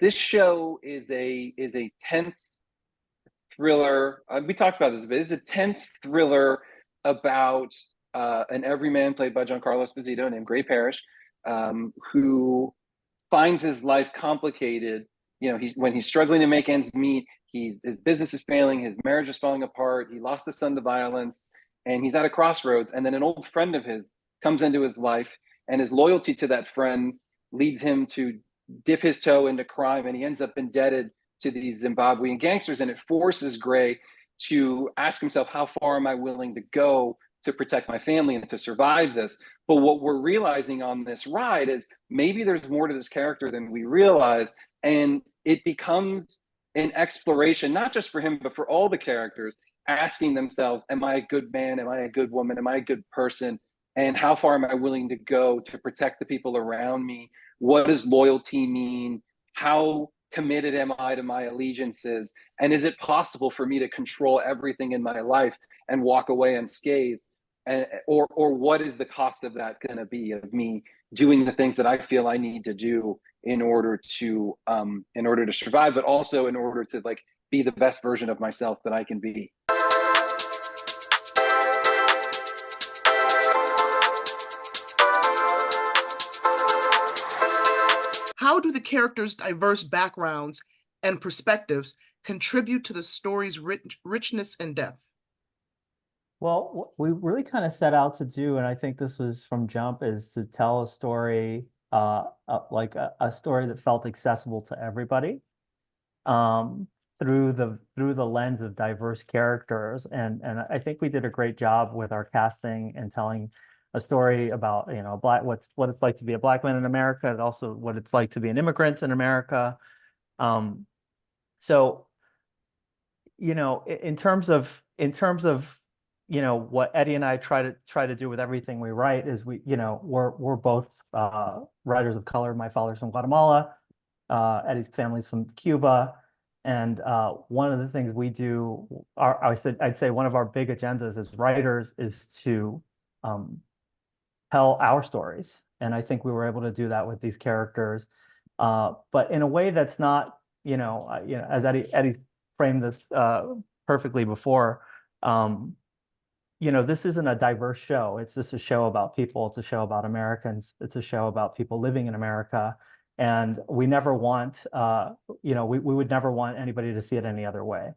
this show is a tense thriller. We talked about this, but it's a tense thriller about an everyman played by Giancarlo Esposito named Gray Parish, who finds his life complicated. When he's struggling to make ends meet, his business is failing, his marriage is falling apart, he lost a son to violence, and he's at a crossroads. And then an old friend of his comes into his life, and his loyalty to that friend leads him to dip his toe into crime, and he ends up indebted to these Zimbabwean gangsters. And it forces Gray to ask himself, how far am I willing to go to protect my family and to survive this? But what we're realizing on this ride is maybe there's more to this character than we realize. And it becomes an exploration, not just for him, but for all the characters, asking themselves, am I a good man? Am I a good woman? Am I a good person? And how far am I willing to go to protect the people around me? What does loyalty mean? How committed am I to my allegiances? And is it possible for me to control everything in my life and walk away unscathed? Or what is the cost of that going to be, of me doing the things that I feel I need to do in order to survive, but also in order to be the best version of myself that I can be. How do the characters' diverse backgrounds and perspectives contribute to the story's richness and depth? Well, what we really kind of set out to do, and I think this was from jump, is to tell a story, like a story that felt accessible to everybody, through the lens of diverse characters. And I think we did a great job with our casting and telling a story about, what it's like to be a Black man in America, and also what it's like to be an immigrant in America. So, in terms of what Eddie and I try to do with everything we write is we're both writers of color. My father's from Guatemala, Eddie's family's from Cuba, and one of the things we do, I'd say one of our big agendas as writers is to tell our stories, and I think we were able to do that with these characters, but in a way that's not, as Eddie framed this perfectly before. This isn't a diverse show. It's just a show about people. It's a show about Americans. It's a show about people living in America. And we never want, we would never want anybody to see it any other way.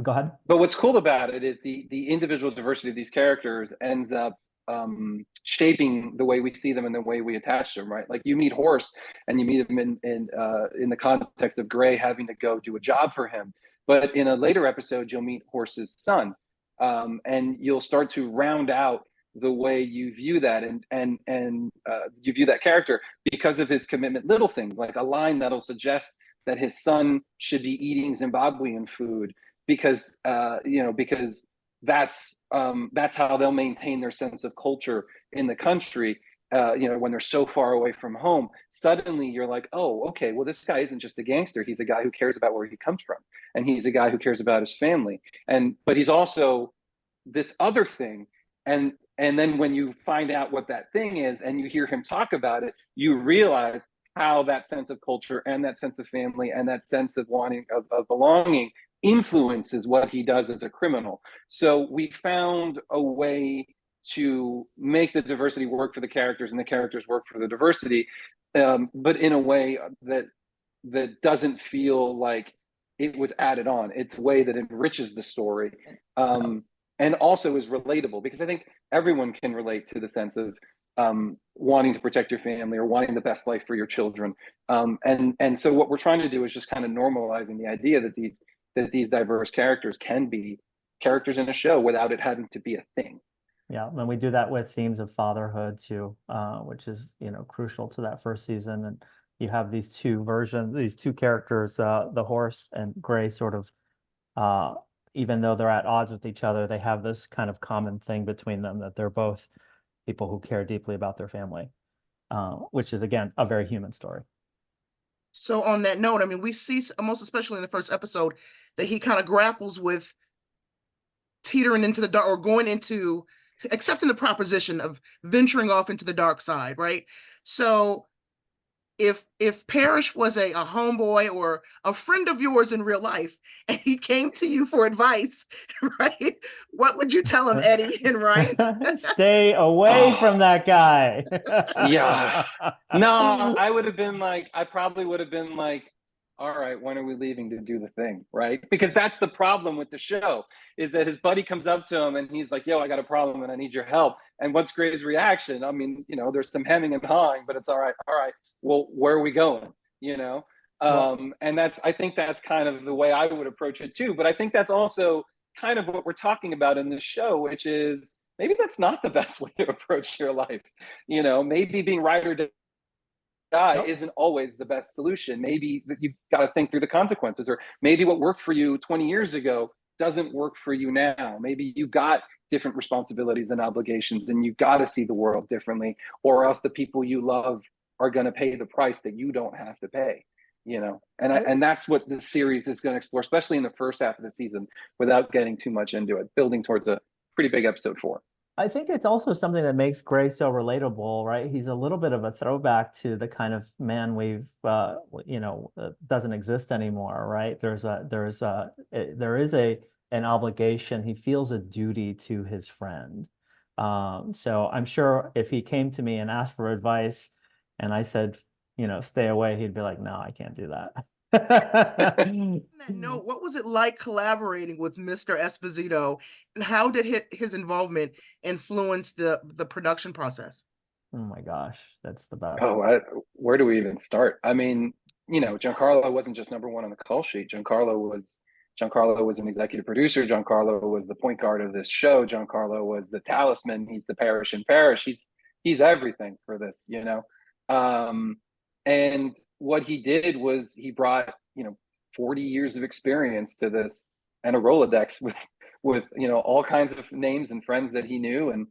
Go ahead. But what's cool about it is the individual diversity of these characters ends up shaping the way we see them and the way we attach to them, right? Like, you meet Horse and you meet him in the context of Gray having to go do a job for him. But in a later episode, you'll meet Horse's son, and you'll start to round out the way you view that, and you view that character because of his commitment. Little things like a line that'll suggest that his son should be eating Zimbabwean food because that's how they'll maintain their sense of culture in the country. When they're so far away from home, suddenly you're like, oh, okay, well, this guy isn't just a gangster. He's a guy who cares about where he comes from, and he's a guy who cares about his family. But he's also this other thing. And then when you find out what that thing is and you hear him talk about it, you realize how that sense of culture and that sense of family and that sense of wanting of belonging influences what he does as a criminal. So we found a way to make the diversity work for the characters and the characters work for the diversity, but in a way that doesn't feel like it was added on. It's a way that enriches the story, and also is relatable, because I think everyone can relate to the sense of wanting to protect your family or wanting the best life for your children. And so what we're trying to do is just kind of normalizing the idea that these diverse characters can be characters in a show without it having to be a thing. Yeah, and we do that with themes of fatherhood too, which is crucial to that first season. And you have these two characters, the Horse and Gray, sort of, even though they're at odds with each other, they have this kind of common thing between them, that they're both people who care deeply about their family, which is, again, a very human story. So on that note, I mean, we see, most especially in the first episode, that he kind of grapples with teetering into the dark, or going into accepting the proposition of venturing off into the dark side, right? So if Parish was a homeboy or a friend of yours in real life, and he came to you for advice, right? What would you tell him, Eddie and Ryan? Stay away from that guy. Yeah. No, I would have been like, I probably would have been like, all right, when are we leaving to do the thing, right? Because that's the problem with the show, is that his buddy comes up to him and he's like, yo, I got a problem and I need your help. And what's Gray's reaction? I mean, there's some hemming and hawing, but it's all right. All right, well, where are we going? And I think that's kind of the way I would approach it too. But I think that's also kind of what we're talking about in this show, which is maybe that's not the best way to approach your life. Maybe being ride or die isn't always the best solution. Maybe you've got to think through the consequences, or maybe what worked for you 20 years ago doesn't work for you now. Maybe you've got different responsibilities and obligations and you've got to see the world differently, or else the people you love are going to pay the price that you don't have to pay. And that's what the series is going to explore, especially in the first half of the season, without getting too much into it, building towards a pretty big episode 4. I think it's also something that makes Gray so relatable, right? He's a little bit of a throwback to the kind of man we've, doesn't exist anymore, right? There is an obligation. He feels a duty to his friend. So I'm sure if he came to me and asked for advice, and I said, stay away, he'd be like, no, I can't do that. On that note, what was it like collaborating with Mr. Esposito, and how did his involvement influence the production process? Oh my gosh, that's the best. Where do we even start? I mean, Giancarlo wasn't just number one on the call sheet. Giancarlo was an executive producer. Giancarlo was the point guard of this show. Giancarlo was the talisman. He's the Parish in Parish. He's everything for this, and what he did was he brought, 40 years of experience to this, and a Rolodex with all kinds of names and friends that he knew. And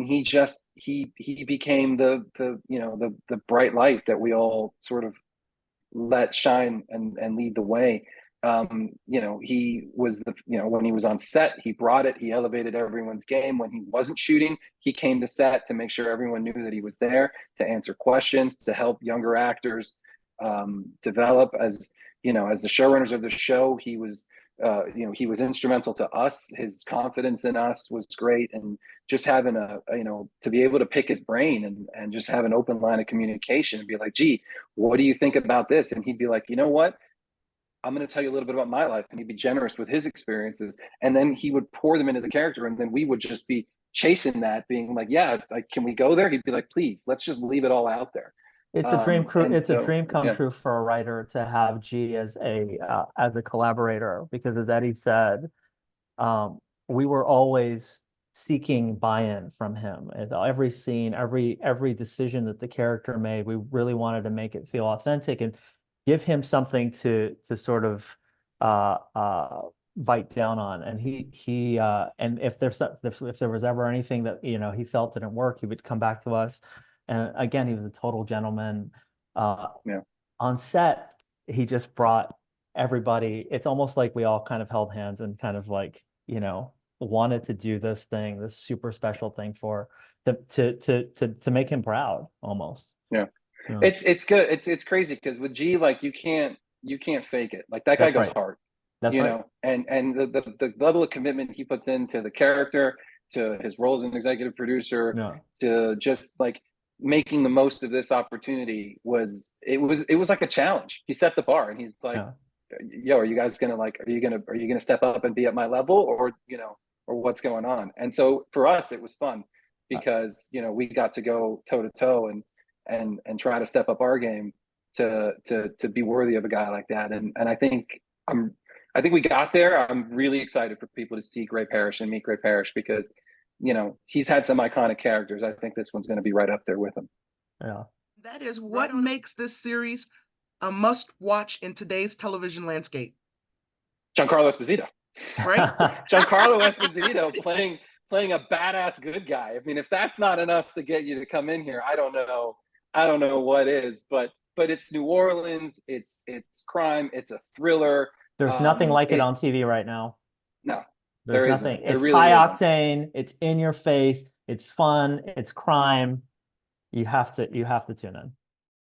he became the bright light that we all sort of let shine and lead the way. He was when he was on set, he brought it, he elevated everyone's game. When he wasn't shooting, he came to set to make sure everyone knew that he was there to answer questions, to help younger actors develop. As the showrunners of the show, he was instrumental to us. His confidence in us was great, and just having to be able to pick his brain and just have an open line of communication and be like, gee, what do you think about this? And he'd be like, you know what? I'm going to tell you a little bit about my life. And he'd be generous with his experiences. And then he would pour them into the character. And then we would just be chasing that, being like, yeah, like, can we go there? He'd be like, please, let's just leave it all out there. It's a dream a dream come true for a writer to have G as a collaborator, because as Eddie said, we were always seeking buy-in from him. And every scene, every decision that the character made, we really wanted to make it feel authentic and give him something to sort of bite down on. And he and if there was ever anything that he felt didn't work, he would come back to us. And again, he was a total gentleman. On set, he just brought everybody. It's almost like we all kind of held hands and kind of like wanted to do this thing, this super special thing to make him proud almost. Yeah. It's good. It's crazy because with G, like you can't fake it. Like that guy goes hard. That's right. And the level of commitment he puts into the character, to his role as an executive producer, to just like making the most of this opportunity was like a challenge. He set the bar, and he's like, yo, are you guys gonna are you gonna step up and be at my level, or what's going on? And so for us, it was fun because we got to go toe to toe and try to step up our game to be worthy of a guy like that. And I think we got there. I'm really excited for people to see Gray Parish and meet Gray Parish because, he's had some iconic characters. I think this one's going to be right up there with him. Yeah. That is what makes this series a must watch in today's television landscape. Giancarlo Esposito. Right? Giancarlo Esposito playing a badass good guy. I mean, if that's not enough to get you to come in here, I don't know what is, but it's New Orleans, it's crime, it's a thriller. There's nothing like it on TV right now. No, there's nothing. It's really high octane, it's in your face, it's fun, it's crime. You have to tune in.